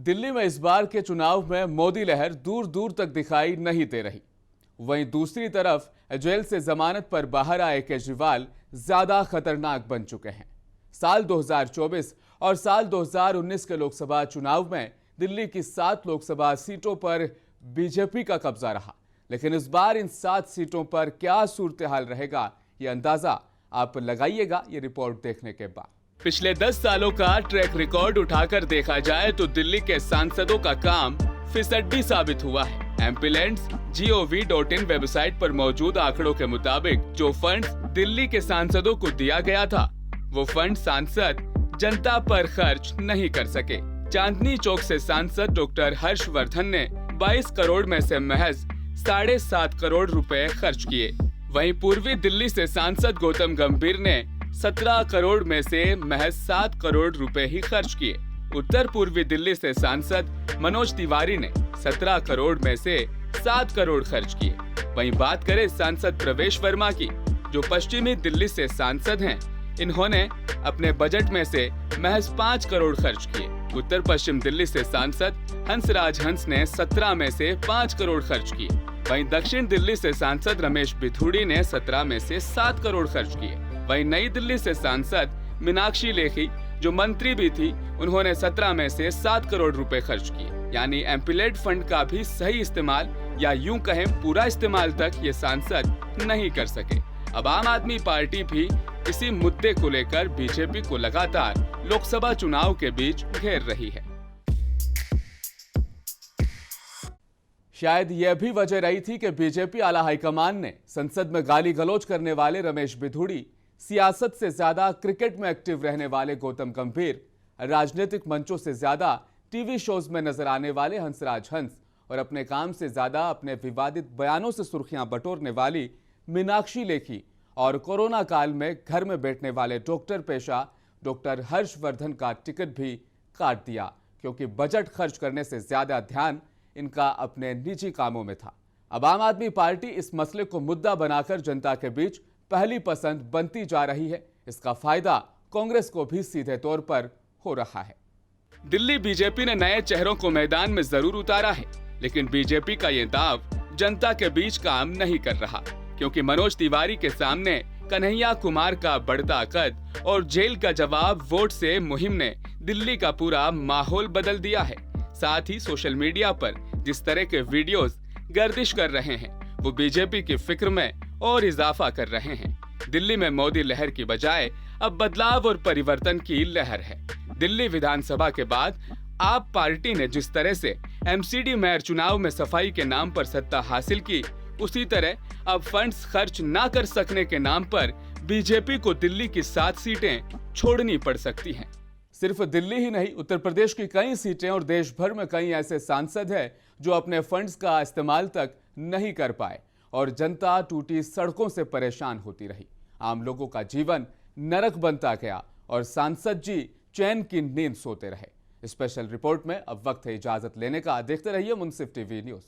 दिल्ली में इस बार के चुनाव में मोदी लहर दूर दूर तक दिखाई नहीं दे रही। वहीं दूसरी तरफ जेल से जमानत पर बाहर आए केजरीवाल ज्यादा खतरनाक बन चुके हैं। साल 2024 और साल 2019 के लोकसभा चुनाव में दिल्ली की 7 लोकसभा सीटों पर बीजेपी का कब्जा रहा, लेकिन इस बार इन 7 सीटों पर क्या सूरत हाल रहेगा, ये अंदाजा आप लगाइएगा ये रिपोर्ट देखने के बाद। पिछले 10 सालों का ट्रैक रिकॉर्ड उठाकर देखा जाए तो दिल्ली के सांसदों का काम फिसड्डी साबित हुआ है। MPLands.gov.in वेबसाइट पर मौजूद आंकड़ों के मुताबिक जो फंड्स दिल्ली के सांसदों को दिया गया था, वो फंड सांसद जनता पर खर्च नहीं कर सके। चांदनी चौक से सांसद डॉक्टर हर्षवर्धन ने 22 करोड़ में से महज 7.5 करोड़ रुपए खर्च किए। वहीं पूर्वी दिल्ली से सांसद गौतम गंभीर ने 17 करोड़ में से महज 7 करोड़ रुपए ही खर्च किए। उत्तर पूर्वी दिल्ली से सांसद मनोज तिवारी ने 17 करोड़ में से 7 करोड़ खर्च किए। वहीं बात करें सांसद प्रवेश वर्मा की, जो पश्चिमी दिल्ली से सांसद हैं, इन्होंने अपने बजट में से महज 5 करोड़ खर्च किए। उत्तर पश्चिम दिल्ली से सांसद हंसराज हंस ने 17 में से 5 करोड़ खर्च किए। वहीं दक्षिण दिल्ली से सांसद रमेश बिथूड़ी ने 17 में से 7 करोड़ खर्च किए। वहीं नई दिल्ली से सांसद मीनाक्षी लेखी, जो मंत्री भी थी, उन्होंने 17 में से 7 करोड़ रुपए खर्च किए। यानी एमपीलैड फंड का भी सही इस्तेमाल या यूं कहें पूरा इस्तेमाल तक ये सांसद नहीं कर सके। अब आम आदमी पार्टी भी इसी मुद्दे को लेकर बीजेपी को लगातार लोकसभा चुनाव के बीच घेर रही है। शायद यह भी वजह रही थी कि बीजेपी आला हाईकमान ने संसद में गाली गलौज करने वाले रमेश बिथूड़ी, सियासत से ज्यादा क्रिकेट में एक्टिव रहने वाले गौतम गंभीर, राजनीतिक मंचों से ज्यादा टीवी शोज में नजर आने वाले हंसराज हंस और अपने काम से ज्यादा अपने विवादित बयानों से सुर्खियां बटोरने वाली मीनाक्षी लेखी और कोरोना काल में घर में बैठने वाले डॉक्टर पेशा डॉक्टर हर्षवर्धन का टिकट भी काट दिया, क्योंकि बजट खर्च करने से ज्यादा ध्यान इनका अपने निजी कामों में था। अब आम आदमी पार्टी इस मसले को मुद्दा बनाकर जनता के बीच पहली पसंद बनती जा रही है। इसका फायदा कांग्रेस को भी सीधे तौर पर हो रहा है। दिल्ली बीजेपी ने नए चेहरों को मैदान में जरूर उतारा है, लेकिन बीजेपी का ये दाव जनता के बीच काम नहीं कर रहा, क्योंकि मनोज तिवारी के सामने कन्हैया कुमार का बढ़ता कद और जेल का जवाब वोट से मुहिम ने दिल्ली का पूरा माहौल बदल दिया है। साथ ही सोशल मीडिया पर जिस तरह के वीडियोस गर्दिश कर रहे हैं, वो बीजेपी की फिक्र में और इजाफा कर रहे हैं। दिल्ली में मोदी लहर की बजाय अब बदलाव और परिवर्तन की लहर है। दिल्ली विधानसभा के बाद आप पार्टी ने जिस तरह से एमसीडी मेयर चुनाव में सफाई के नाम पर सत्ता हासिल की, उसी तरह अब फंड्स खर्च ना कर सकने के नाम पर बीजेपी को दिल्ली की 7 सीटें छोड़नी पड़ सकती हैं। सिर्फ दिल्ली ही नहीं, उत्तर प्रदेश की कई सीटें और देश भर में कई ऐसे सांसद हैं जो अपने फंड्स का इस्तेमाल तक नहीं कर पाए और जनता टूटी सड़कों से परेशान होती रही। आम लोगों का जीवन नरक बनता गया और सांसद जी चैन की नींद सोते रहे। स्पेशल रिपोर्ट में अब वक्त है इजाजत लेने का। देखते रहिए मुंसिफ टीवी न्यूज।